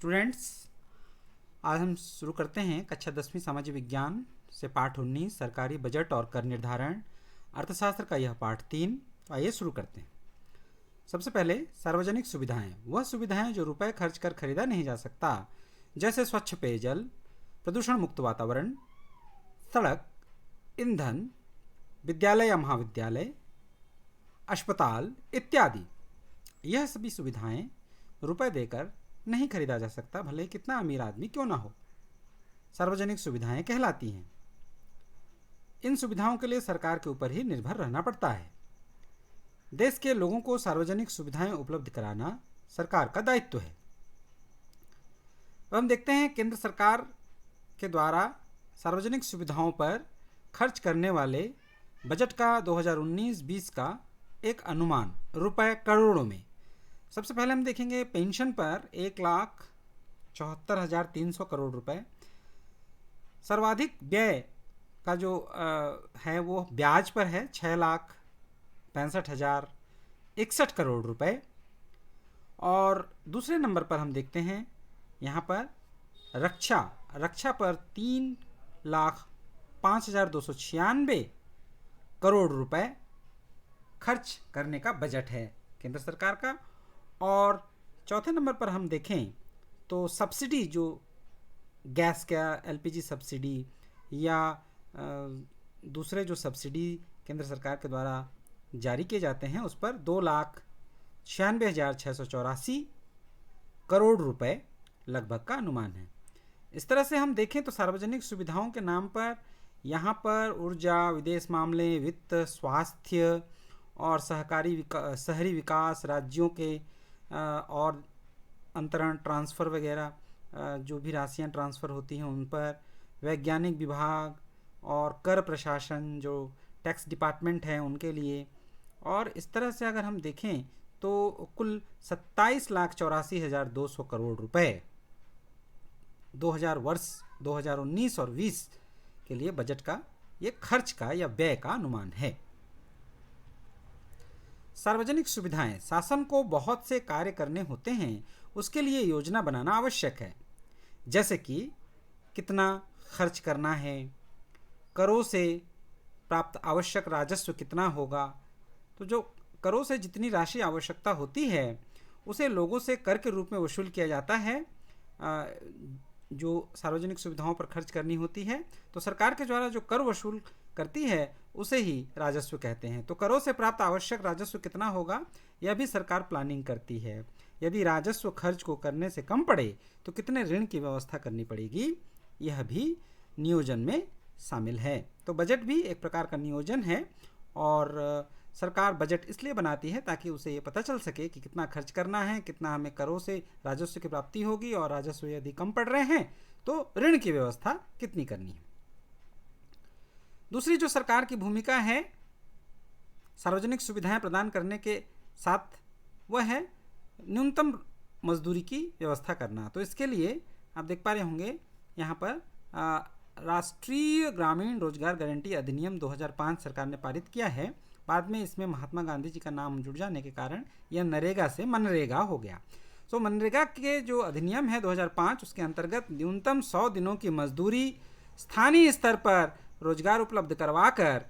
Students, आज हम शुरू करते हैं कक्षा 10वीं सामाजिक विज्ञान से पाठ 19 सरकारी बजट और कर निर्धारण अर्थशास्त्र का यह पाठ 3। आइए शुरू करते हैं। सबसे पहले सार्वजनिक सुविधाएं, वह सुविधाएं जो रुपए खर्च कर खरीदा नहीं जा सकता, जैसे स्वच्छ पेयजल, प्रदूषण मुक्त वातावरण, सड़क, ईंधन, विद्यालय या महाविद्यालय, अस्पताल इत्यादि। यह सभी सुविधाएं रुपए देकर नहीं खरीदा जा सकता, भले कितना अमीर आदमी क्यों ना हो। सार्वजनिक सुविधाएं कहलाती हैं। इन सुविधाओं के लिए सरकार के ऊपर ही निर्भर रहना पड़ता है। देश के लोगों को सार्वजनिक सुविधाएं उपलब्ध कराना सरकार का दायित्व है। अब हम देखते हैं केंद्र सरकार के द्वारा सार्वजनिक सुविधाओं पर खर्च करने वाले बजट का 2019-20 का एक अनुमान रुपए करोड़ों में। सबसे पहले हम देखेंगे पेंशन पर 1,74,300 करोड़ रुपए। सर्वाधिक व्यय का जो है वो ब्याज पर है 6,65,061 करोड़ रुपए। और दूसरे नंबर पर हम देखते हैं यहाँ पर रक्षा पर 3,05,296 करोड़ रुपए खर्च करने का बजट है केंद्र सरकार का। और चौथे नंबर पर हम देखें तो सब्सिडी, जो गैस का एलपीजी सब्सिडी या दूसरे जो सब्सिडी केंद्र सरकार के द्वारा जारी किए जाते हैं, उस पर 2,96,684 करोड़ रुपए लगभग का अनुमान है। इस तरह से हम देखें तो सार्वजनिक सुविधाओं के नाम पर यहाँ पर ऊर्जा, विदेश मामले, वित्त, स्वास्थ्य और शहरी विकास, राज्यों के और अंतरण ट्रांसफ़र वगैरह जो भी राशियाँ ट्रांसफ़र होती हैं उन पर, वैज्ञानिक विभाग और कर प्रशासन जो टैक्स डिपार्टमेंट है उनके लिए। और इस तरह से अगर हम देखें तो कुल 27,84,200 करोड़ रुपए 2019 और 20 के लिए बजट का ये खर्च का या व्यय का अनुमान है। सार्वजनिक सुविधाएं, शासन को बहुत से कार्य करने होते हैं, उसके लिए योजना बनाना आवश्यक है। जैसे कि कितना खर्च करना है, करों से प्राप्त आवश्यक राजस्व कितना होगा। तो जो करों से जितनी राशि आवश्यकता होती है उसे लोगों से कर के रूप में वसूल किया जाता है। जो सार्वजनिक सुविधाओं पर खर्च करनी होती है तो सरकार के द्वारा जो कर वसूल करती है उसे ही राजस्व कहते हैं। तो करों से प्राप्त आवश्यक राजस्व कितना होगा यह भी सरकार प्लानिंग करती है। यदि राजस्व खर्च को करने से कम पड़े तो कितने ऋण की व्यवस्था करनी पड़ेगी, यह भी नियोजन में शामिल है। तो बजट भी एक प्रकार का नियोजन है और सरकार बजट इसलिए बनाती है ताकि उसे ये पता चल सके कि कितना खर्च करना है, कितना हमें करों से राजस्व की प्राप्ति होगी, और राजस्व यदि कम पड़ रहे हैं तो ऋण की व्यवस्था कितनी करनी है। दूसरी जो सरकार की भूमिका है सार्वजनिक सुविधाएं प्रदान करने के साथ, वह है न्यूनतम मजदूरी की व्यवस्था करना। तो इसके लिए आप देख पा रहे होंगे यहाँ पर राष्ट्रीय ग्रामीण रोजगार गारंटी अधिनियम 2005 सरकार ने पारित किया है। बाद में इसमें महात्मा गांधी जी का नाम जुड़ जाने के कारण यह नरेगा से मनरेगा हो गया। तो मनरेगा के जो अधिनियम है 2005, उसके अंतर्गत न्यूनतम 100 दिनों की मजदूरी स्थानीय स्तर पर रोजगार उपलब्ध करवाकर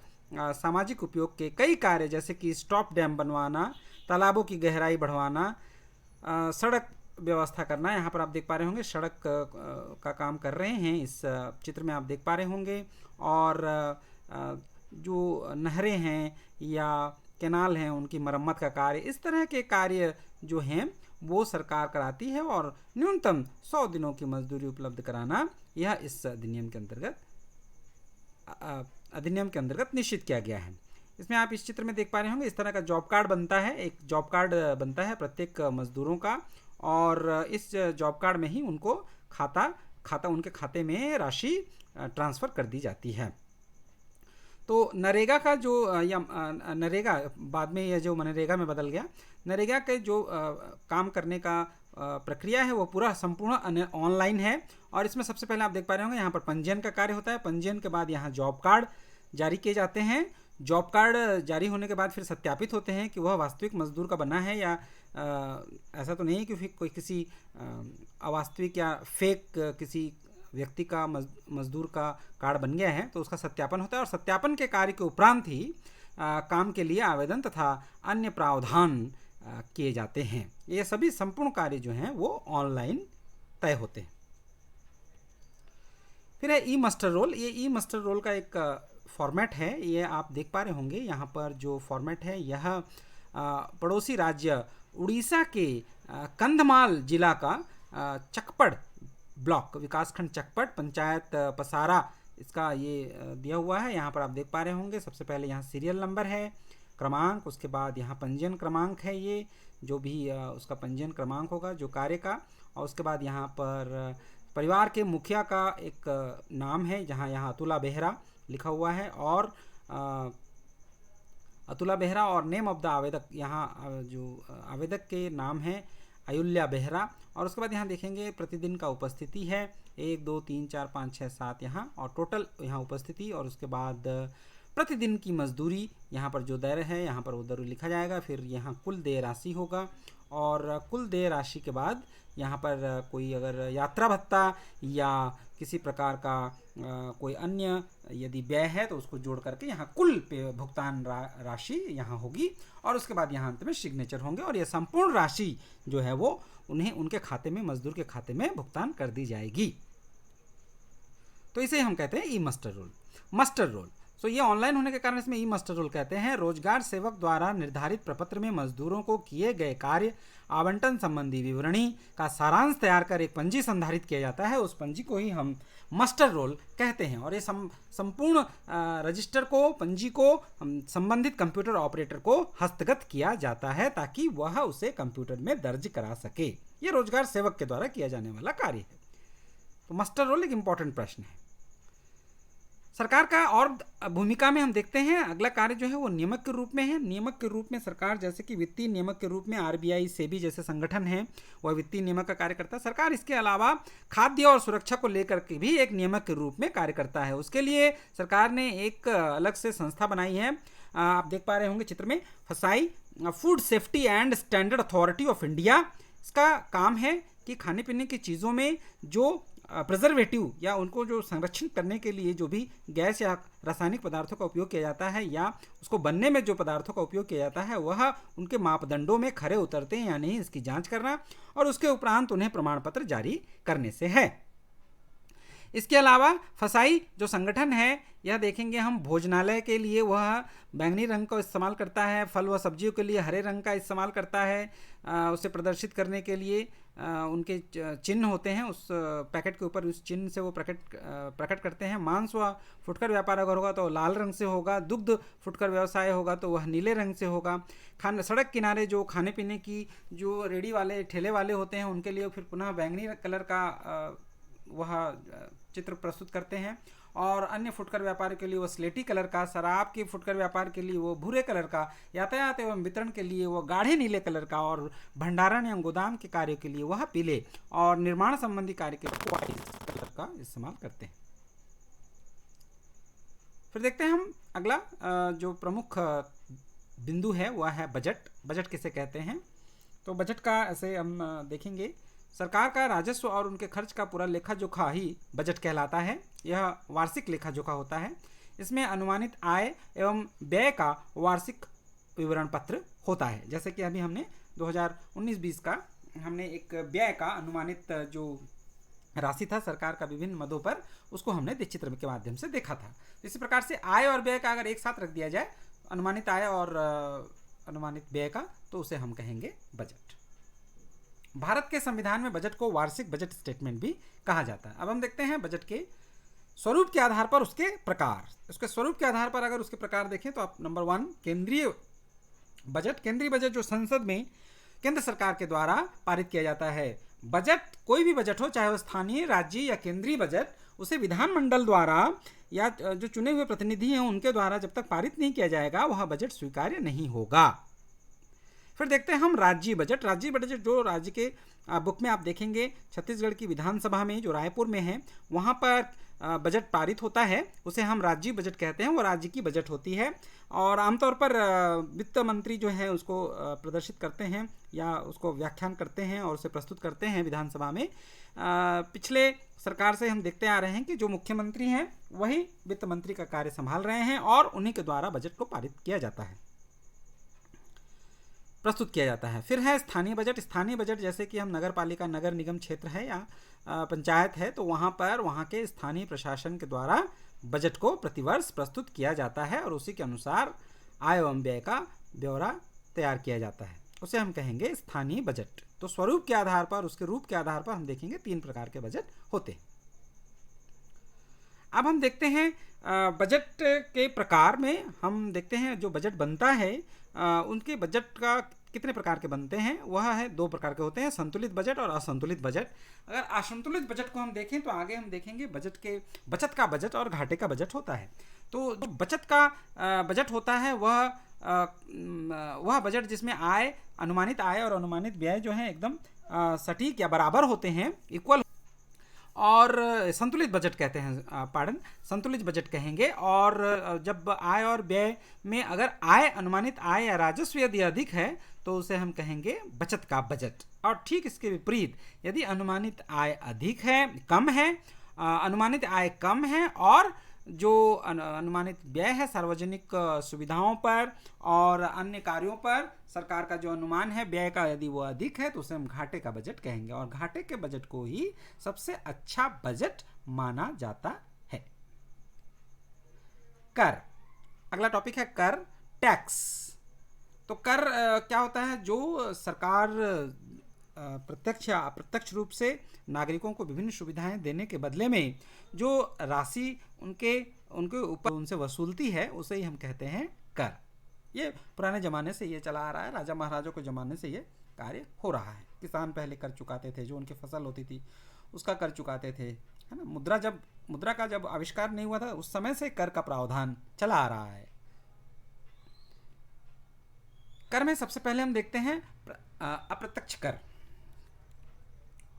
सामाजिक उपयोग के कई कार्य, जैसे कि स्टॉप डैम बनवाना, तालाबों की गहराई बढ़वाना, सड़क व्यवस्था करना। यहाँ पर आप देख पा रहे होंगे सड़क का काम कर रहे हैं, इस चित्र में आप देख पा रहे होंगे। और जो नहरें हैं या कैनाल हैं उनकी मरम्मत का कार्य, इस तरह के कार्य जो हैं वो सरकार कराती है। और न्यूनतम 100 दिनों की मजदूरी उपलब्ध कराना यह इस अधिनियम के अंतर्गत निश्चित किया गया है। इसमें आप इस चित्र में देख पा रहे होंगे इस तरह का जॉब कार्ड बनता है, एक जॉब कार्ड बनता है प्रत्येक मजदूरों का, और इस जॉब कार्ड में ही उनको खाता उनके खाते में राशि ट्रांसफ़र कर दी जाती है। तो नरेगा का जो नरेगा बाद में यह जो मनरेगा में बदल गया, नरेगा के जो काम करने का प्रक्रिया है वो पूरा संपूर्ण ऑनलाइन है। और इसमें सबसे पहले आप देख पा रहे होंगे यहाँ पर पंजीयन का कार्य होता है। पंजीयन के बाद यहाँ जॉब कार्ड जारी किए जाते हैं। जॉब कार्ड जारी होने के बाद फिर सत्यापित होते हैं कि वह वास्तविक मजदूर का बना है या ऐसा तो नहीं है कि फिर कोई किसी अवास्तविक या फेक किसी व्यक्ति का मजदूर का कार्ड बन गया है तो उसका सत्यापन होता है, और सत्यापन के कार्य के उपरांत ही काम के लिए आवेदन तथा अन्य प्रावधान किए जाते हैं। ये सभी संपूर्ण कार्य जो हैं वो ऑनलाइन तय होते हैं। फिर है ई मस्टर रोल। ये ई मस्टर रोल का एक फॉर्मेट है, ये आप देख पा रहे होंगे। यहाँ पर जो फॉर्मेट है यह पड़ोसी राज्य उड़ीसा के कंधमाल जिला का चकपड़ ब्लॉक, विकासखंड चकपड़, पंचायत पसारा, इसका ये दिया हुआ है। यहाँ पर आप देख पा रहे होंगे सबसे पहले यहाँ सीरियल नंबर है, क्रमांक, उसके बाद यहाँ पंजीयन क्रमांक है, ये जो भी उसका पंजीयन क्रमांक होगा जो कार्य का, और उसके बाद यहाँ पर परिवार के मुखिया का एक नाम है जहाँ यहाँ अतुला बेहरा लिखा हुआ है, और अतुला बेहरा, और नेम ऑफ द आवेदक, यहाँ जो आवेदक के नाम है अयुल्या बेहरा। और उसके बाद यहाँ देखेंगे प्रतिदिन का उपस्थिति है 1 2 3 4 5 6 7 यहाँ, और टोटल यहाँ उपस्थिति, और उसके बाद प्रतिदिन की मजदूरी, यहाँ पर जो दर है यहाँ पर वो दर लिखा जाएगा। फिर यहाँ कुल देय राशि होगा, और कुल देय राशि के बाद यहाँ पर कोई अगर यात्रा भत्ता या किसी प्रकार का कोई अन्य यदि व्यय है तो उसको जोड़ करके यहाँ कुल भुगतान राशि यहाँ होगी, और उसके बाद यहाँ अंत में सिग्नेचर होंगे, और यह संपूर्ण राशि जो है वो उन्हें उनके खाते में, मजदूर के खाते में भुगतान कर दी जाएगी। तो इसे हम कहते हैं ई मस्टर रोल। मस्टर रोल, तो ये ऑनलाइन होने के कारण इसमें ई मस्टर रोल कहते हैं। रोजगार सेवक द्वारा निर्धारित प्रपत्र में मजदूरों को किए गए कार्य आवंटन संबंधी विवरणी का सारांश तैयार कर एक पंजी संधारित किया जाता है, उस पंजी को ही हम मस्टर रोल कहते हैं। और ये संपूर्ण रजिस्टर को, पंजी को संबंधित कंप्यूटर ऑपरेटर को हस्तगत किया जाता है ताकि वह उसे कंप्यूटर में दर्ज करा सके। ये रोजगार सेवक के द्वारा किया जाने वाला कार्य है। तो मस्टर रोल एक इंपॉर्टेंट प्रश्न है। सरकार का और भूमिका में हम देखते हैं अगला कार्य जो है वो नियामक के रूप में है। नियामक के रूप में सरकार, जैसे कि वित्तीय नियामक के रूप में आरबीआई, सेबी जैसे संगठन हैं, वह वित्तीय नियामक का कार्य करता है। सरकार इसके अलावा खाद्य और सुरक्षा को लेकर के भी एक नियामक के रूप में कार्य करता है। उसके लिए सरकार ने एक अलग से संस्था बनाई है, आप देख पा रहे होंगे चित्र में, फसाई, food safety and standard authority of India. इसका काम है कि खाने पीने की चीज़ों में जो प्रिजर्वेटिव या उनको जो संरक्षण करने के लिए जो भी गैस या रासायनिक पदार्थों का उपयोग किया जाता है या उसको बनने में जो पदार्थों का उपयोग किया जाता है वह उनके मापदंडों में खरे उतरते हैं या नहीं, इसकी जांच करना, और उसके उपरांत उन्हें प्रमाण पत्र जारी करने से है। इसके अलावा फसाई जो संगठन है, यह देखेंगे हम भोजनालय के लिए वह बैंगनी रंग का इस्तेमाल करता है, फल व सब्जियों के लिए हरे रंग का इस्तेमाल करता है, उसे प्रदर्शित करने के लिए उनके चिन्ह होते हैं, उस पैकेट के ऊपर उस चिन्ह से वो प्रकट करते हैं। मांस व फुटकर व्यापार अगर होगा तो लाल रंग से होगा, दुग्ध फुटकर व्यवसाय होगा तो वह नीले रंग से होगा। सड़क किनारे जो खाने पीने की जो रेडी वाले ठेले वाले होते हैं उनके लिए फिर पुनः बैंगनी कलर का वह चित्र प्रस्तुत करते हैं, और अन्य फुटकर व्यापार के लिए वो स्लेटी कलर का, शराब के फुटकर व्यापार के लिए वो भूरे कलर का, यातायात एवं वितरण के लिए वो गाढ़े नीले कलर का, और भंडारण एवं गोदाम के कार्य के लिए वह पीले, और निर्माण संबंधी कार्य के लिए व्हाइट कलर का इस्तेमाल करते हैं। फिर देखते हैं हम अगला जो प्रमुख बिंदु है वह है बजट। बजट किसे कहते हैं? तो बजट का ऐसे हम देखेंगे, सरकार का राजस्व और उनके खर्च का पूरा लेखा जोखा ही बजट कहलाता है। यह वार्षिक लेखा जोखा होता है। इसमें अनुमानित आय एवं व्यय का वार्षिक विवरण पत्र होता है। जैसे कि अभी हमने 2019-20 का हमने एक व्यय का अनुमानित जो राशि था सरकार का विभिन्न मदों पर, उसको हमने चित्र के माध्यम से देखा था। इसी प्रकार से आय और व्यय का अगर एक साथ रख दिया जाए, अनुमानित आय और अनुमानित व्यय का, तो उसे हम कहेंगे बजट। भारत के संविधान में बजट को वार्षिक बजट स्टेटमेंट भी कहा जाता है। अब हम देखते हैं बजट के स्वरूप के आधार पर उसके प्रकार। उसके स्वरूप के आधार पर अगर उसके प्रकार देखें तो आप नंबर 1 केंद्रीय बजट। केंद्रीय बजट जो संसद में केंद्र सरकार के द्वारा पारित किया जाता है। बजट कोई भी बजट हो, चाहे वो स्थानीय, राज्य या केंद्रीय बजट, उसे विधानमंडल द्वारा या जो चुने हुए प्रतिनिधि हैं उनके द्वारा जब तक पारित नहीं किया जाएगा वह बजट स्वीकार्य नहीं होगा। फिर देखते हैं हम राज्य बजट। राज्य बजट जो राज्य के बुक में आप देखेंगे, छत्तीसगढ़ की विधानसभा में जो रायपुर में है वहाँ पर बजट पारित होता है, उसे हम राज्य बजट कहते हैं। वो राज्य की बजट होती है और आमतौर पर वित्त मंत्री जो है उसको प्रदर्शित करते हैं या उसको व्याख्यान करते हैं और उसे प्रस्तुत करते हैं विधानसभा में। पिछले सरकार से हम देखते आ रहे हैं कि जो मुख्यमंत्री हैं वही वित्त मंत्री का कार्य संभाल रहे हैं और उन्हीं के द्वारा बजट को पारित किया जाता है, प्रस्तुत किया जाता है। फिर है स्थानीय बजट। स्थानीय बजट जैसे कि हम नगर पालिका, नगर निगम क्षेत्र है या पंचायत है तो वहाँ पर वहाँ के स्थानीय प्रशासन के द्वारा बजट को प्रतिवर्ष प्रस्तुत किया जाता है और उसी के अनुसार आय एवं व्यय का ब्यौरा तैयार किया जाता है, उसे हम कहेंगे स्थानीय बजट। तो स्वरूप के आधार पर, उसके रूप के आधार पर हम देखेंगे 3 प्रकार के बजट होते हैं। अब हम देखते हैं बजट के प्रकार में, हम देखते हैं जो बजट बनता है उनके बजट का कितने प्रकार के बनते हैं। वह है 2 प्रकार के होते हैं, संतुलित बजट और असंतुलित बजट। अगर असंतुलित बजट को हम देखें तो आगे हम देखेंगे बचत का बजट और घाटे का बजट होता है। तो जो बचत का बजट होता है वह बजट जिसमें आय, अनुमानित आय और अनुमानित व्यय जो है एकदम सटीक या बराबर होते हैं, इक्वल, और संतुलित बजट कहते हैं, संतुलित बजट कहेंगे। और जब आय और व्यय में अगर आय, अनुमानित आय या राजस्व यदि अधिक है तो उसे हम कहेंगे बचत का बजट। और ठीक इसके विपरीत यदि अनुमानित आय अधिक है, कम है, अनुमानित आय कम है और जो अनुमानित व्यय है सार्वजनिक सुविधाओं पर और अन्य कार्यों पर सरकार का जो अनुमान है व्यय का यदि वो अधिक है तो उसे हम घाटे का बजट कहेंगे। और घाटे के बजट को ही सबसे अच्छा बजट माना जाता है। कर, अगला टॉपिक है कर, टैक्स। तो कर क्या होता है? जो सरकार प्रत्यक्ष या अप्रत्यक्ष रूप से नागरिकों को विभिन्न सुविधाएं देने के बदले में जो राशि उनके ऊपर उनसे वसूलती है उसे ही हम कहते हैं कर। ये पुराने ज़माने से ये चला आ रहा है, राजा महाराजों के ज़माने से ये कार्य हो रहा है। किसान पहले कर चुकाते थे, जो उनकी फसल होती थी उसका कर चुकाते थे, है ना। मुद्रा का जब आविष्कार नहीं हुआ था उस समय से कर का प्रावधान चला आ रहा है। कर में सबसे पहले हम देखते हैं अप्रत्यक्ष कर।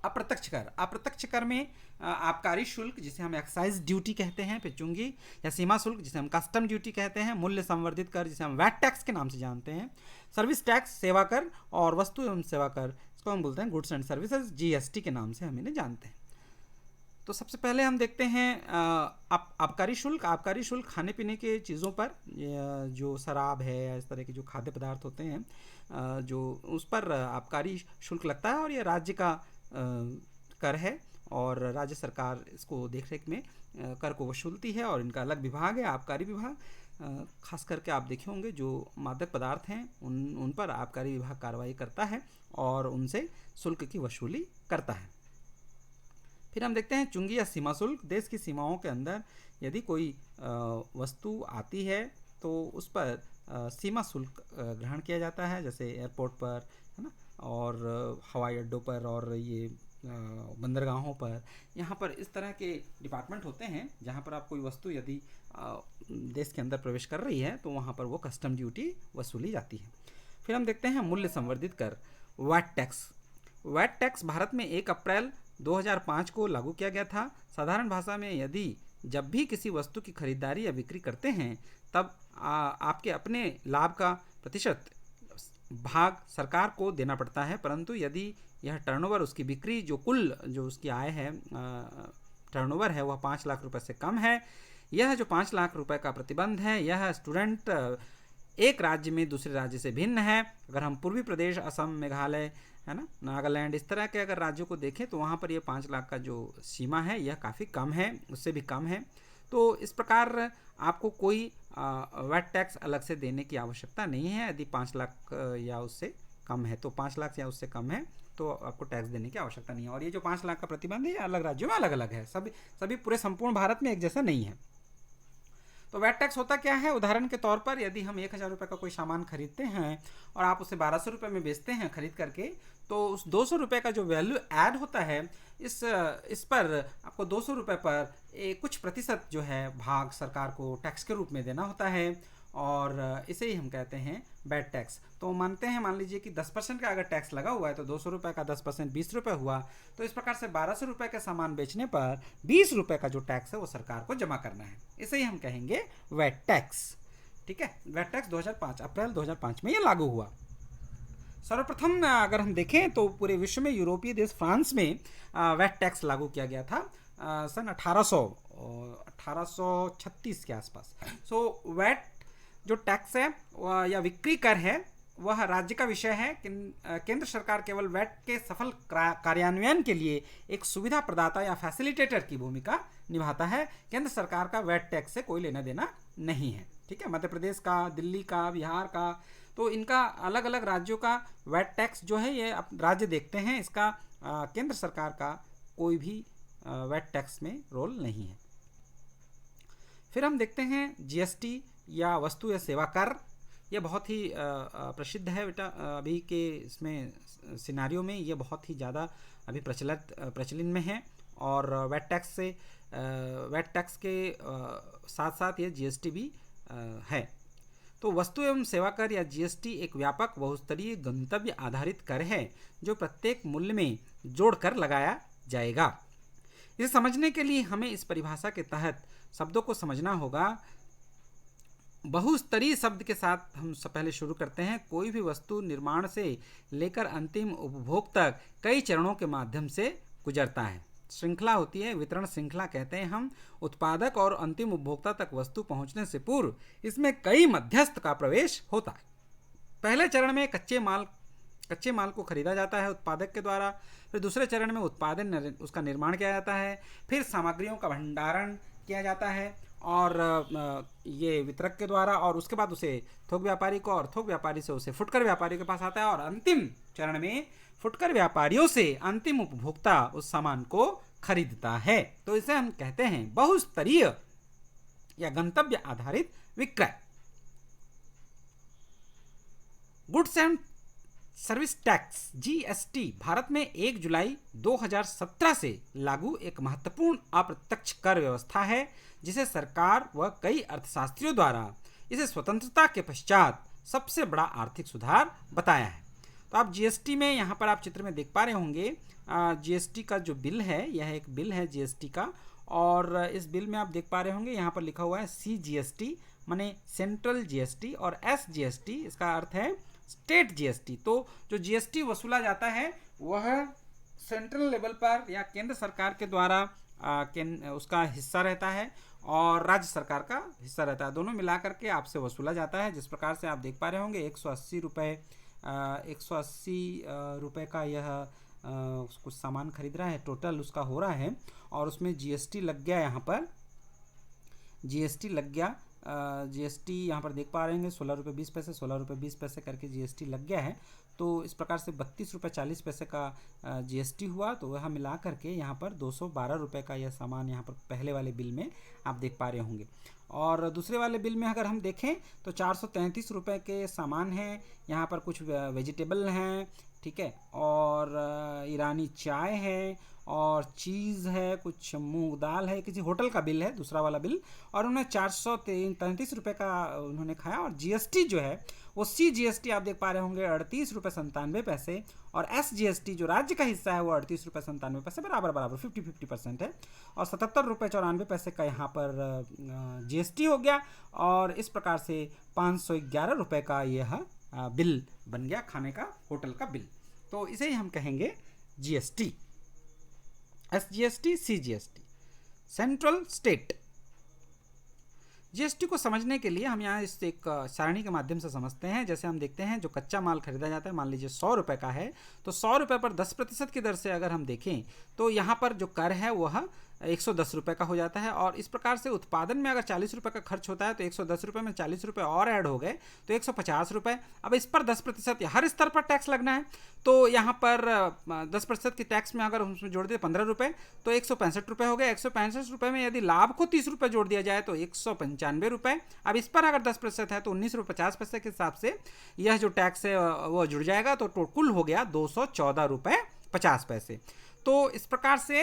अप्रत्यक्ष कर में आबकारी शुल्क जिसे हम एक्साइज ड्यूटी कहते हैं, पेचुंगी या सीमा शुल्क जिसे हम कस्टम ड्यूटी कहते हैं, मूल्य संवर्धित कर जिसे हम वैट टैक्स के नाम से जानते हैं, सर्विस टैक्स सेवा कर, और वस्तु एवं सेवा कर इसको हम बोलते हैं गुड्स एंड सर्विसेज, जीएसटी के नाम से हम इन्हें जानते हैं। तो सबसे पहले हम देखते हैं आबकारी शुल्क। आबकारी शुल्क खाने पीने के चीज़ों पर, जो शराब है, इस तरह के जो खाद्य पदार्थ होते हैं जो उस पर आबकारी शुल्क लगता है और ये राज्य का कर है और राज्य सरकार इसको देखरेख में कर को वसूलती है और इनका अलग विभाग है, आबकारी विभाग। खास करके आप देखे होंगे जो मादक पदार्थ हैं उन पर आबकारी विभाग कार्रवाई करता है और उनसे शुल्क की वसूली करता है। फिर हम देखते हैं चुंगी या सीमा शुल्क। देश की सीमाओं के अंदर यदि कोई वस्तु आती है तो उस पर सीमा शुल्क ग्रहण किया जाता है, जैसे एयरपोर्ट पर, है ना, और हवाई अड्डों पर और ये बंदरगाहों पर। यहाँ पर इस तरह के डिपार्टमेंट होते हैं जहाँ पर आप कोई वस्तु यदि देश के अंदर प्रवेश कर रही है तो वहाँ पर वो कस्टम ड्यूटी वसूली जाती है। फिर हम देखते हैं मूल्य संवर्धित कर, VAT tax. VAT tax Bharat में 1 अप्रैल 2005 को लागू किया गया था। साधारण भाषा में यदि जब भी किसी वस्तु की खरीदारी या बिक्री करते हैं तब आपके अपने लाभ का प्रतिशत भाग सरकार को देना पड़ता है, परंतु यदि यह टर्नओवर, उसकी बिक्री, जो उसकी आय है, टर्नओवर है, वह 5 लाख रुपए से कम है, यह जो 5 लाख रुपए का प्रतिबंध है यह स्टूडेंट एक राज्य में दूसरे राज्य से भिन्न है। अगर हम पूर्वी प्रदेश, असम, मेघालय, है ना, नागालैंड, इस तरह के अगर राज्यों को देखें तो वहाँ पर यह 5 लाख का जो सीमा है यह काफ़ी कम है, उससे भी कम है। तो इस प्रकार आपको कोई वैट टैक्स अलग से देने की आवश्यकता नहीं है। यदि 5 लाख या उससे कम है तो 5 लाख या उससे कम है तो आपको टैक्स देने की आवश्यकता नहीं है। और ये जो 5 लाख का प्रतिबंध है अलग राज्यों में अलग अलग है, सभी पूरे संपूर्ण भारत में एक जैसा नहीं है। तो वैट टैक्स होता क्या है? उदाहरण के तौर पर यदि हम 1000 रुपये का कोई सामान खरीदते हैं और आप उसे 1200 रुपये में बेचते हैं खरीद करके, तो उस 200 रुपये का जो वैल्यू ऐड होता है इस पर आपको 200 रुपये पर कुछ प्रतिशत जो है भाग सरकार को टैक्स के रूप में देना होता है। और इसे ही हम कहते हैं वैट टैक्स। तो मानते हैं, मान लीजिए कि 10% का अगर टैक्स लगा हुआ है तो 200 रुपये का 10% 20 रुपये हुआ। तो इस प्रकार से 1200 रुपये के सामान बेचने पर 20 रुपये का जो टैक्स है वो सरकार को जमा करना है। इसे ही हम कहेंगे वैट टैक्स। ठीक है, वैट टैक्स 2005 अप्रैल 2005 में ये लागू हुआ। सर्वप्रथम अगर हम देखें तो पूरे विश्व में यूरोपीय देश फ्रांस में वैट टैक्स लागू किया गया था सन 1836 के आसपास। सो वैट जो टैक्स है या बिक्री कर है वह राज्य का विषय है। केंद्र सरकार केवल वैट के सफल कार्यान्वयन के लिए एक सुविधा प्रदाता या फैसिलिटेटर की भूमिका निभाता है। केंद्र सरकार का वैट टैक्स से कोई लेना देना नहीं है। ठीक है, मध्य प्रदेश का, दिल्ली का, बिहार का, तो इनका अलग अलग राज्यों का वैट टैक्स जो है ये राज्य देखते हैं। इसका केंद्र सरकार का कोई भी वैट टैक्स में रोल नहीं है। फिर हम देखते हैं जीएसटी या वस्तु या सेवा कर। ये बहुत ही प्रसिद्ध है बेटा, अभी के इसमें सिनारियों में ये बहुत ही ज़्यादा अभी प्रचलन में है। और वैट टैक्स के साथ साथ ये जीएसटी भी है। तो वस्तु एवं सेवा कर या जीएसटी एक व्यापक बहुस्तरीय गंतव्य आधारित कर है जो प्रत्येक मूल्य में जोड़कर लगाया जाएगा। इसे समझने के लिए हमें इस परिभाषा के तहत शब्दों को समझना होगा। बहुस्तरीय शब्द के साथ हम पहले शुरू करते हैं। कोई भी वस्तु निर्माण से लेकर अंतिम उपभोग तक कई चरणों के माध्यम से गुजरता है। श्रृंखला होती है, वितरण श्रृंखला कहते हैं हम। उत्पादक और अंतिम उपभोक्ता तक वस्तु पहुंचने से पूर्व इसमें कई मध्यस्थ का प्रवेश होता है। पहले चरण में कच्चे माल को खरीदा जाता है उत्पादक के द्वारा। फिर दूसरे चरण में उसका निर्माण किया जाता है। फिर सामग्रियों का भंडारण किया जाता है और ये वितरक के द्वारा, और उसके बाद उसे थोक व्यापारी को, और थोक व्यापारी से उसे फुटकर व्यापारी के पास आता है। और अंतिम चरण में फुटकर व्यापारियों से अंतिम उपभोक्ता उस सामान को खरीदता है। तो इसे हम कहते हैं बहुस्तरीय या गंतव्य आधारित विक्रय। Goods and service tax GST Bharat में 1 जुलाई 2017 से लागू एक महत्वपूर्ण अप्रत्यक्ष कर व्यवस्था है जिसे सरकार व कई अर्थशास्त्रियों द्वारा इसे स्वतंत्रता के पश्चात सबसे बड़ा आर्थिक सुधार बताया है। तो आप जीएसटी में यहाँ पर आप चित्र में देख पा रहे होंगे, जीएसटी का जो बिल है यह एक बिल है जीएसटी का। और इस बिल में आप देख पा रहे होंगे यहाँ पर लिखा हुआ है CGST माने सेंट्रल जीएसटी, और SGST इसका अर्थ है स्टेट जीएसटी। तो जो जीएसटी वसूला जाता है वह सेंट्रल लेवल पर या केंद्र सरकार के द्वारा उसका हिस्सा रहता है और राज्य सरकार का हिस्सा रहता है। दोनों मिलाकर के आपसे वसूला जाता है। जिस प्रकार से आप देख पा रहे होंगे 180 रुपये का यह कुछ सामान खरीद रहा है, टोटल उसका हो रहा है। और उसमें जीएसटी लग गया, यहाँ पर जीएसटी लग गया। जीएसटी यहाँ पर देख पा रहे हैं 16 रुपये 20 पैसे, 16 रुपये 20 पैसे करके जीएसटी लग गया है। तो इस प्रकार से 32 रुपये 40 पैसे का जीएसटी हुआ। तो वह मिला करके यहाँ पर 212 रुपये का यह सामान यहाँ पर पहले वाले बिल में आप देख पा रहे होंगे। और दूसरे वाले बिल में अगर हम देखें तो 433 रुपये के सामान हैं। यहाँ पर कुछ वेजिटेबल हैं, ठीक है, और ईरानी चाय है और चीज़ है, कुछ मूंग दाल है। किसी होटल का बिल है दूसरा वाला बिल, और उन्होंने 433 रुपये का उन्होंने खाया। और जीएसटी जो है वो CGST आप देख पा रहे होंगे 38 रुपये 97 पैसे, और SGST जो राज्य का हिस्सा है वो 38 रुपये 97 पैसे, बराबर 50-50% है। और 77 रुपये 94 पैसे का यहाँ पर GST हो गया। और इस प्रकार से 511 रुपये का यह बिल बन गया, खाने का होटल का बिल। तो इसे ही हम कहेंगे GST, SGST, CGST, central state. GST को समझने के लिए हम यहाँ इस एक सारणी के माध्यम से समझते हैं। जैसे हम देखते हैं जो कच्चा माल खरीदा जाता है, मान लीजिए 100 रुपये का है, तो 100 रुपये पर 10% की दर से अगर हम देखें तो यहाँ पर जो कर है वह 110 रुपये का हो जाता है। और इस प्रकार से उत्पादन में अगर 40 रुपये का खर्च होता है तो 110 रुपये में 40 रुपये और ऐड हो गए तो 150 रुपये। अब इस पर 10% हर स्तर पर टैक्स लगना है। तो यहाँ पर 10% की टैक्स में अगर उसमें जोड़ दिए 15 रुपये तो 165 रुपये हो गए। 165 रुपये में यदि लाभ को 30 रुपये जोड़ दिया जाए तो 195 रुपये। अब इस पर अगर 10% है तो 19 रुपये 50 पैसे के हिसाब से यह जो टैक्स है वो जुड़ जाएगा। तो कुल हो गया 214 रुपये 50 पैसे। तो इस प्रकार से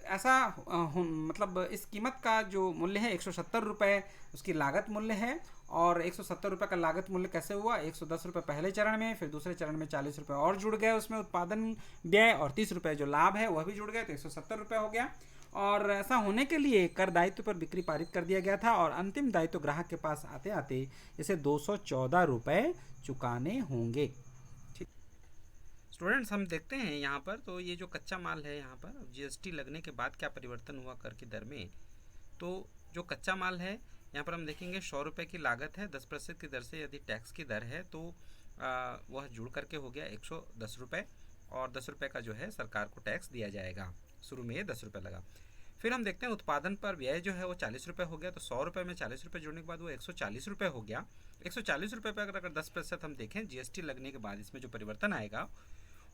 ऐसा मतलब इस कीमत का जो मूल्य है 170 रुपये उसकी लागत मूल्य है। और 170 रुपये का लागत मूल्य कैसे हुआ, 110 रुपये पहले चरण में, फिर दूसरे चरण में 40 रुपये और जुड़ गए उसमें उत्पादन व्यय, और 30 रुपये जो लाभ है वह भी जुड़ गए, तो 170 रुपये हो गया। और ऐसा होने के लिए कर दायित्व पर बिक्री पारित कर दिया गया था और अंतिम दायित्व ग्राहक के पास आते आते इसे 214 रुपये चुकाने होंगे। ठीक स्टूडेंट्स, हम देखते हैं यहाँ पर, तो ये जो कच्चा माल है यहाँ पर जीएसटी लगने के बाद क्या परिवर्तन हुआ कर की दर में। तो जो कच्चा माल है यहाँ पर हम देखेंगे 100 रुपये की लागत है, 10% की दर से यदि टैक्स की दर है तो वह जुड़ करके हो गया 110 रुपये, और 10 रुपये का जो है सरकार को टैक्स दिया जाएगा। शुरू में ये 10 रुपये लगा। फिर हम देखते हैं उत्पादन पर व्यय जो है वो 40 रुपये हो गया, तो 100 रुपये में 40 रुपये जुड़ने के बाद वो 140 रुपये हो गया। 140 रुपये पर अगर 10% हम देखें जीएसटी लगने के बाद इसमें जो परिवर्तन आएगा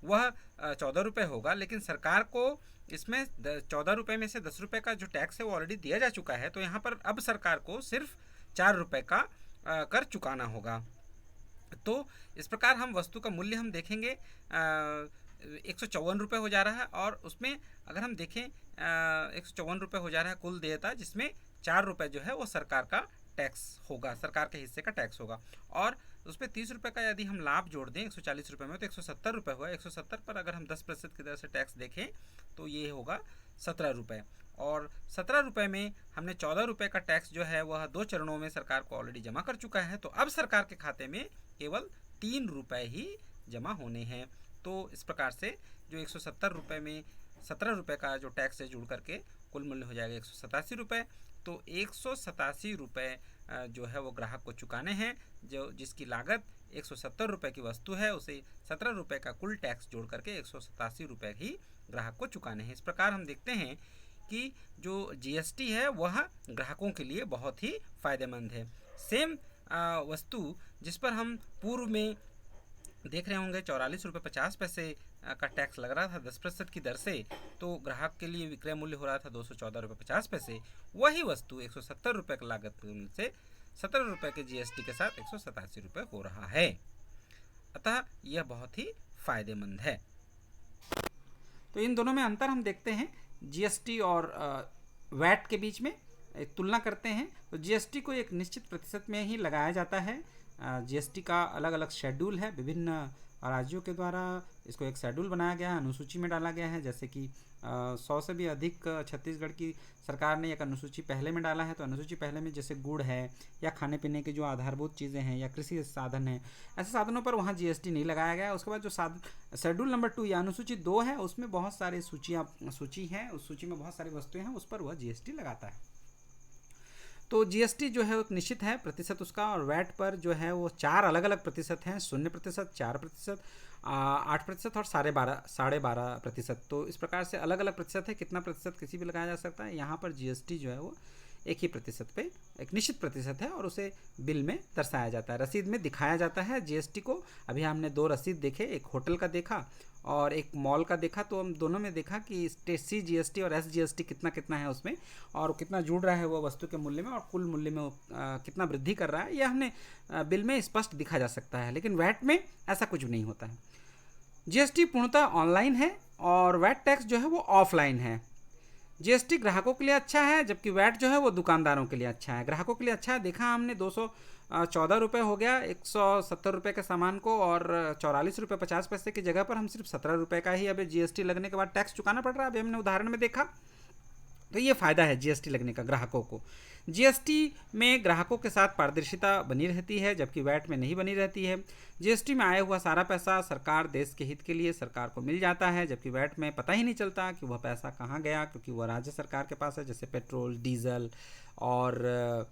वह 14 रुपये होगा, लेकिन सरकार को इसमें 14 रुपये में से 10 रुपये का जो टैक्स है वो ऑलरेडी दिया जा चुका है, तो यहाँ पर अब सरकार को सिर्फ 4 रुपये का कर चुकाना होगा। तो इस प्रकार हम वस्तु का मूल्य हम देखेंगे 154 रुपये हो जा रहा है, और उसमें अगर हम देखें 154 रुपये हो जा रहा है कुल देयता, जिसमें 4 रुपये जो है वो सरकार का टैक्स होगा, सरकार के हिस्से का टैक्स होगा। और उस पर 30 रुपये का यदि हम लाभ जोड़ दें 140 रुपये में, तो 170 रुपये हुआ। 170 पर अगर हम 10% की दर से टैक्स देखें तो ये होगा 17 रुपये, और 17 रुपये में हमने 14 रुपये का टैक्स जो है वह 2 चरणों में सरकार को ऑलरेडी जमा कर चुका है, तो अब सरकार के खाते में केवल 3 रुपये ही जमा होने हैं। तो इस प्रकार से जो 170 रुपये में 17 रुपये का जो टैक्स है जुड़ करके कुल मूल्य हो जाएगा 187 रुपये। तो 187 रुपये जो है वो ग्राहक को चुकाने हैं, जो जिसकी लागत 170 रुपये की वस्तु है, उसे 17 रुपये का कुल टैक्स जोड़ करके 187 रुपये ही ग्राहक को चुकाने हैं। इस प्रकार हम देखते हैं कि जो जीएसटी है वह ग्राहकों के लिए बहुत ही फ़ायदेमंद है। सेम वस्तु जिस पर हम पूर्व में देख रहे होंगे 44 रुपये 50 पैसे का टैक्स लग रहा था 10% की दर से, तो ग्राहक के लिए विक्रय मूल्य हो रहा था 214 रुपये 50 पैसे, वही वस्तु 170 रुपये की लागत से 17 रुपये के जीएसटी के साथ 187 रुपये हो रहा है। अतः यह बहुत ही फायदेमंद है। तो इन दोनों में अंतर हम देखते हैं, जीएसटी और वैट के बीच में एक तुलना करते हैं। तो जीएसटी को एक निश्चित प्रतिशत में ही लगाया जाता है। जीएसटी का अलग अलग शेड्यूल है, विभिन्न राज्यों के द्वारा इसको एक शेड्यूल बनाया गया है, अनुसूची में डाला गया है। जैसे कि 100 से भी अधिक छत्तीसगढ़ की सरकार ने एक अनुसूची पहले में डाला है। तो अनुसूची पहले में जैसे गुड़ है या खाने पीने की जो आधारभूत चीज़ें हैं या कृषि साधन है, ऐसे साधनों पर वहाँ जीएसटी नहीं लगाया गया है। उसके बाद जो शेड्यूल नंबर 2 या अनुसूची 2 है, उसमें बहुत सारी सूची हैं, उस सूची में बहुत सारी वस्तुएं हैं, उस पर वह जीएसटी लगाता है। तो जीएसटी जो है एक निश्चित है प्रतिशत उसका, और वैट पर जो है वो 4 अलग अलग प्रतिशत हैं, 0%, 4%, 8% और 12.5%। तो इस प्रकार से अलग अलग प्रतिशत है, कितना प्रतिशत किसी भी लगाया जा सकता है। यहाँ पर जीएसटी जो है वो एक ही प्रतिशत पे एक निश्चित प्रतिशत है, और उसे बिल में दर्शाया जाता है, रसीद में दिखाया जाता है जीएसटी को। अभी हमने 2 रसीद देखे, एक होटल का देखा और एक मॉल का देखा। तो हम दोनों में देखा कि सी जीएसटी और एस जीएसटी कितना कितना है उसमें, और कितना जुड़ रहा है वो वस्तु के मूल्य में, और कुल मूल्य में कितना वृद्धि कर रहा है, यह हमने बिल में स्पष्ट दिखा जा सकता है। लेकिन वैट में ऐसा कुछ नहीं होता है। जीएसटी पूर्णतः ऑनलाइन है और वैट टैक्स जो है वो ऑफलाइन है। जीएसटी ग्राहकों के लिए अच्छा है, जबकि वैट जो है वो दुकानदारों के लिए अच्छा है। ग्राहकों के लिए अच्छा है, देखा हमने 214 रुपये हो गया 170 रुपये के सामान को, और 44 रुपये 50 पैसे की जगह पर हम सिर्फ 17 रुपये का ही अभी जीएसटी लगने के बाद टैक्स चुकाना पड़ रहा है। अभी हमने उदाहरण में देखा। तो ये फ़ायदा है जीएसटी लगने का ग्राहकों को। जीएसटी में ग्राहकों के साथ पारदर्शिता बनी रहती है, जबकि वैट में नहीं बनी रहती है। जीएसटी में आया हुआ सारा पैसा सरकार देश के हित के लिए सरकार को मिल जाता है, जबकि वैट में पता ही नहीं चलता कि वह पैसा कहाँ गया, क्योंकि वह राज्य सरकार के पास है। जैसे पेट्रोल, डीजल और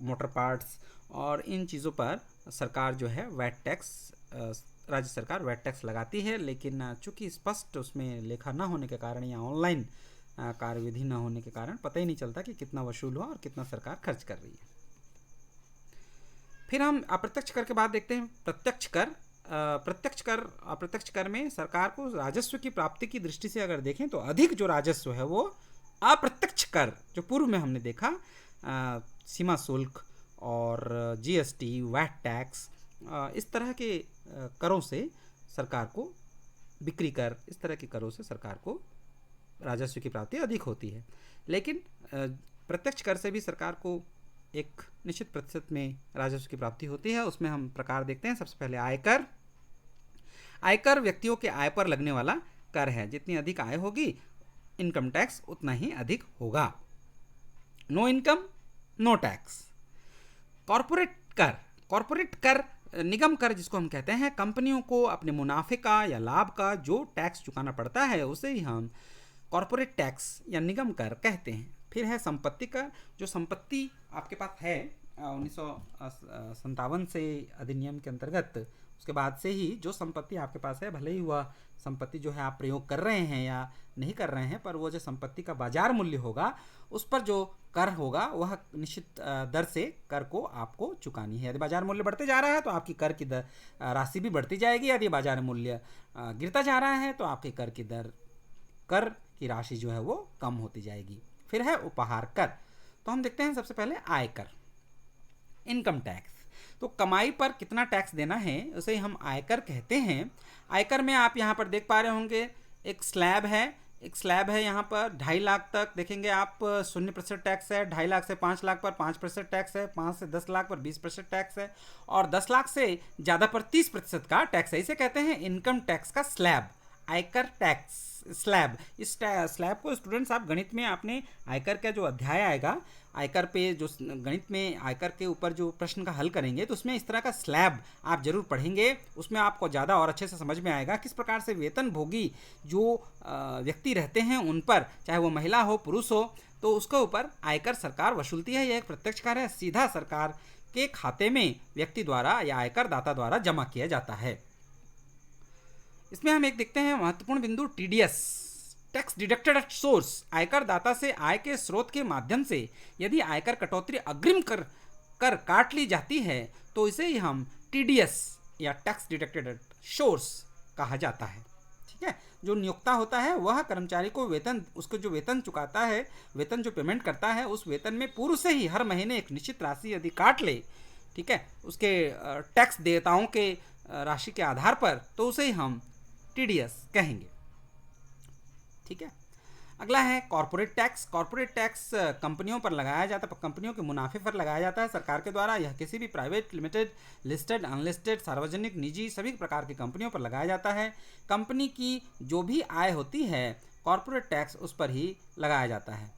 मोटर पार्ट्स, और इन चीज़ों पर सरकार जो है वैट टैक्स, राज्य सरकार वैट टैक्स लगाती है। लेकिन चूँकि स्पष्ट उसमें लेखा न होने के कारण या ऑनलाइन कार्यविधि न होने के कारण पता ही नहीं चलता कि कितना वसूल हुआ और कितना सरकार खर्च कर रही है। फिर हम अप्रत्यक्ष कर के बाद देखते हैं प्रत्यक्ष कर। अप्रत्यक्ष कर में सरकार को राजस्व की प्राप्ति की दृष्टि से अगर देखें तो अधिक जो राजस्व है वो अप्रत्यक्ष कर, जो पूर्व में हमने देखा सीमा शुल्क और जीएसटी, वैट टैक्स, इस तरह के करों से सरकार को बिक्री कर, इस तरह के करों से सरकार को राजस्व की प्राप्ति अधिक होती है। लेकिन प्रत्यक्ष कर से भी सरकार को एक निश्चित प्रतिशत में राजस्व की प्राप्ति होती है। उसमें हम प्रकार देखते हैं। सबसे पहले आयकर। आयकर व्यक्तियों के आय पर लगने वाला कर है। जितनी अधिक आय होगी इनकम टैक्स उतना ही अधिक होगा। No income no tax. Corporate कर। कॉरपोरेट कर, निगम कर जिसको हम कहते हैं, कंपनियों को अपने मुनाफे का या लाभ का जो टैक्स चुकाना पड़ता है उसे ही हम कॉरपोरेट टैक्स या निगम कर कहते हैं। फिर है संपत्ति कर। जो संपत्ति आपके पास है 1957 से अधिनियम के अंतर्गत, उसके बाद से ही जो संपत्ति आपके पास है, भले ही वह संपत्ति जो है आप प्रयोग कर रहे हैं या नहीं कर रहे हैं, पर वो जो संपत्ति का बाजार मूल्य होगा उस पर जो कर होगा वह निश्चित दर से कर को आपको चुकानी है। यदि बाजार मूल्य बढ़ते जा रहा है तो आपकी कर की दर राशि भी बढ़ती जाएगी। यदि बाजार मूल्य गिरता जा रहा है तो आपके कर की राशि जो है वो कम होती जाएगी। फिर है उपहार कर। तो हम देखते हैं सबसे पहले आयकर, इनकम टैक्स। तो कमाई पर कितना टैक्स देना है उसे हम आयकर कहते हैं। आयकर में आप यहाँ पर देख पा रहे होंगे एक स्लैब है यहाँ पर 2.5 लाख तक देखेंगे आप 0% टैक्स है। 2.5 लाख से 5 लाख पर 5% टैक्स है। 5 से 10 लाख पर 20% टैक्स है और 10 लाख से ज़्यादा पर 30% का टैक्स है। इसे कहते हैं इनकम टैक्स का स्लैब, आयकर टैक्स स्लैब। इस स्लैब को स्टूडेंट्स आप गणित में आपने आयकर का जो अध्याय आएगा, आयकर पे जो गणित में आयकर के ऊपर जो प्रश्न का हल करेंगे तो उसमें इस तरह का स्लैब आप जरूर पढ़ेंगे। उसमें आपको ज़्यादा और अच्छे से समझ में आएगा किस प्रकार से वेतन भोगी जो व्यक्ति रहते हैं उन पर, चाहे वो महिला हो पुरुष हो, तो उसके ऊपर आयकर सरकार वसूलती है। यह एक प्रत्यक्ष कर है, सीधा सरकार के खाते में व्यक्ति द्वारा या आयकर दाता द्वारा जमा किया जाता है। इसमें हम एक देखते हैं महत्वपूर्ण बिंदु, TDS, tax deducted at source. आयकर दाता से आय के स्रोत के माध्यम से यदि आयकर कटौती अग्रिम कर काट ली जाती है तो इसे ही हम टीडीएस या टैक्स डिडक्टेड एट सोर्स कहा जाता है। ठीक है, जो नियोक्ता होता है वह कर्मचारी को वेतन, उसको जो वेतन चुकाता है, वेतन जो पेमेंट करता है, उस वेतन में पूर्व से ही हर महीने एक निश्चित राशि यदि काट ले, ठीक है, उसके टैक्स देयताओं के राशि के आधार पर, तो उसे ही हम टीडीएस कहेंगे। ठीक है, अगला है कॉर्पोरेट टैक्स। कॉर्पोरेट टैक्स कंपनियों पर लगाया जाता है, कंपनियों के मुनाफे पर लगाया जाता है सरकार के द्वारा। यह किसी भी प्राइवेट, लिमिटेड, लिस्टेड, अनलिस्टेड, सार्वजनिक, निजी सभी प्रकार की कंपनियों पर लगाया जाता है। कंपनी की जो भी आय होती है कॉर्पोरेट टैक्स उस पर ही लगाया जाता है।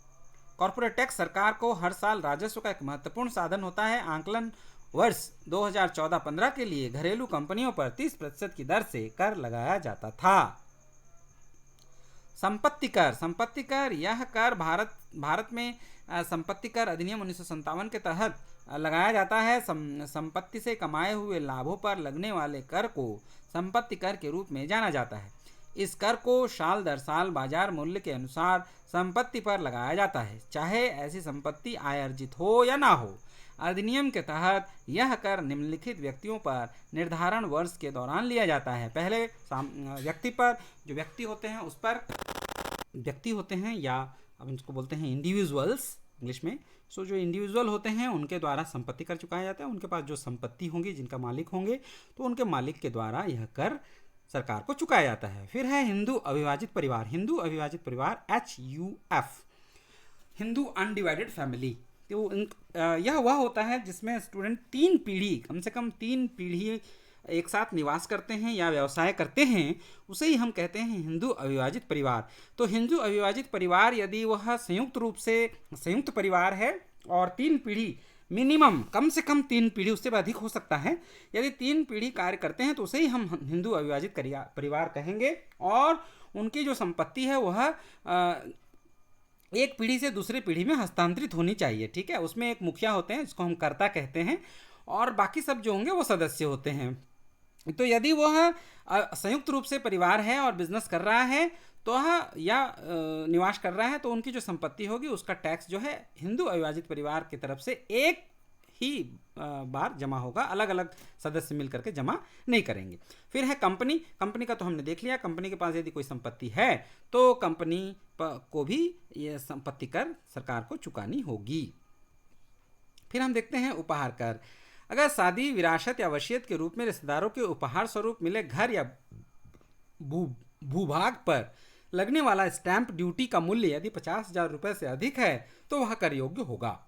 कॉर्पोरेट टैक्स सरकार को हर साल राजस्व का एक महत्वपूर्ण साधन होता है। आंकलन वर्ष 2014-15 के लिए घरेलू कंपनियों पर 30% की दर से कर लगाया जाता था। संपत्ति कर। संपत्ति कर, यह कर भारत में संपत्ति कर अधिनियम 1957 के तहत लगाया जाता है। संपत्ति से कमाए हुए लाभों पर लगने वाले कर को संपत्ति कर के रूप में जाना जाता है। इस कर को साल दर साल बाजार मूल्य के अनुसार संपत्ति पर लगाया जाता है, चाहे ऐसी संपत्ति आय अर्जित हो या ना हो। अधिनियम के तहत यह कर निम्नलिखित व्यक्तियों पर निर्धारण वर्ष के दौरान लिया जाता है। पहले व्यक्ति पर, जो व्यक्ति होते हैं उस पर, व्यक्ति होते हैं या अब इसको बोलते हैं इंडिविजुअल्स इंग्लिश में। सो जो इंडिविजुअल होते हैं उनके द्वारा संपत्ति कर चुकाया जाता है। उनके पास जो संपत्ति होंगी, जिनका मालिक होंगे, तो उनके मालिक के द्वारा यह कर सरकार को चुकाया जाता है। फिर है हिंदू अविभाजित परिवार। हिंदू अविभाजित परिवार HUF, हिंदू अनडिवाइडेड फैमिली। तो यह वह होता है जिसमें स्टूडेंट 3 पीढ़ी, कम से कम 3 पीढ़ी एक साथ निवास करते हैं या व्यवसाय करते हैं, उसे ही हम कहते हैं हिंदू अविभाजित परिवार। तो हिंदू अविभाजित परिवार यदि वह संयुक्त रूप से संयुक्त परिवार है और 3 पीढ़ी, मिनिमम कम से कम 3 पीढ़ी, उससे भी अधिक हो सकता है, यदि 3 पीढ़ी कार्य करते हैं तो उसे ही हम हिंदू अविभाजित परिवार कहेंगे। और उनकी जो संपत्ति है वह एक पीढ़ी से दूसरी पीढ़ी में हस्तांतरित होनी चाहिए। ठीक है, उसमें एक मुखिया होते हैं जिसको हम कर्ता कहते हैं और बाकी सब जो होंगे वो सदस्य होते हैं। तो यदि वह संयुक्त रूप से परिवार है और बिजनेस कर रहा है तो या निवास कर रहा है, तो उनकी जो संपत्ति होगी उसका टैक्स जो है हिंदू अविभाजित परिवार की तरफ से एक ही बार जमा होगा, अलग अलग सदस्य मिलकर के जमा नहीं करेंगे। फिर है कंपनी। कंपनी का तो हमने देख लिया, कंपनी के पास यदि कोई संपत्ति है तो कंपनी को भी ये संपत्ति कर सरकार को चुकानी होगी। फिर हम देखते हैं उपहार कर। अगर शादी, विरासत या वसीयत के रूप में रिश्तेदारों के उपहार स्वरूप मिले घर या भूभाग पर लगने वाला स्टैंप ड्यूटी का मूल्य यदि 50,000 रुपये से अधिक है तो वह कर योग्य होगा।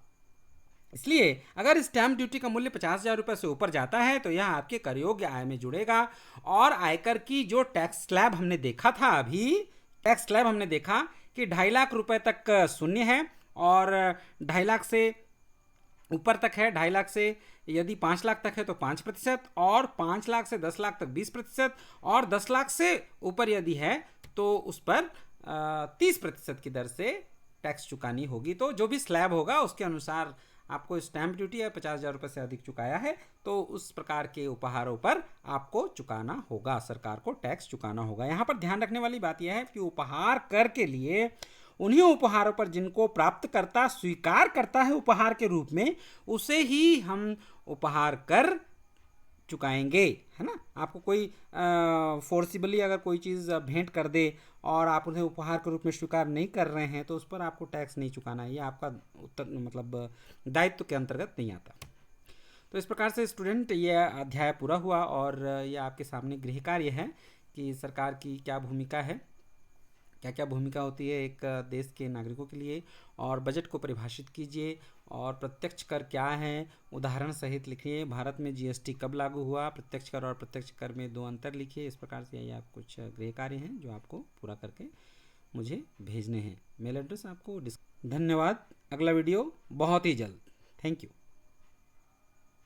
इसलिए अगर स्टैंप ड्यूटी का मूल्य 50,000 रुपये से ऊपर जाता है तो यह आपके कर योग्य आय में जुड़ेगा। और आयकर की जो टैक्स स्लैब हमने देखा था, अभी टैक्स स्लैब हमने देखा कि 2.5 लाख रुपए तक शून्य है और 2.5 लाख से ऊपर तक है। 2.5 लाख से यदि 5 लाख तक है तो 5%, और 5 लाख से 10 लाख तक 20%, और 10 लाख से ऊपर यदि है तो उस पर 30% की दर से टैक्स चुकानी होगी। तो जो भी स्लैब होगा उसके अनुसार आपको स्टैंप ड्यूटी है 50,000 रुपये से अधिक चुकाया है तो उस प्रकार के उपहारों पर आपको चुकाना होगा, सरकार को टैक्स चुकाना होगा। यहाँ पर ध्यान रखने वाली बात यह है कि उपहार कर के लिए उन्हीं उपहारों पर जिनको प्राप्तकर्ता स्वीकार करता है उपहार के रूप में, उसे ही हम उपहार कर चुकाएंगे, है ना। आपको कोई फोर्सिबली अगर कोई चीज़ भेंट कर दे और आप उन्हें उपहार के रूप में स्वीकार नहीं कर रहे हैं तो उस पर आपको टैक्स नहीं चुकाना है, ये आपका मतलब दायित्व के अंतर्गत नहीं आता। तो इस प्रकार से स्टूडेंट ये अध्याय पूरा हुआ और ये आपके सामने गृह कार्य है कि सरकार की क्या भूमिका है, क्या क्या भूमिका होती है एक देश के नागरिकों के लिए, और बजट को परिभाषित कीजिए। और प्रत्यक्ष कर क्या है उदाहरण सहित लिखिए। भारत में जीएसटी कब लागू हुआ, प्रत्यक्ष कर और प्रत्यक्ष कर में 2 अंतर लिखिए। इस प्रकार से ये आप कुछ गृह कार्य हैं जो आपको पूरा करके मुझे भेजने हैं। मेल एड्रेस आपको धन्यवाद। अगला वीडियो बहुत ही जल्द। Thank you.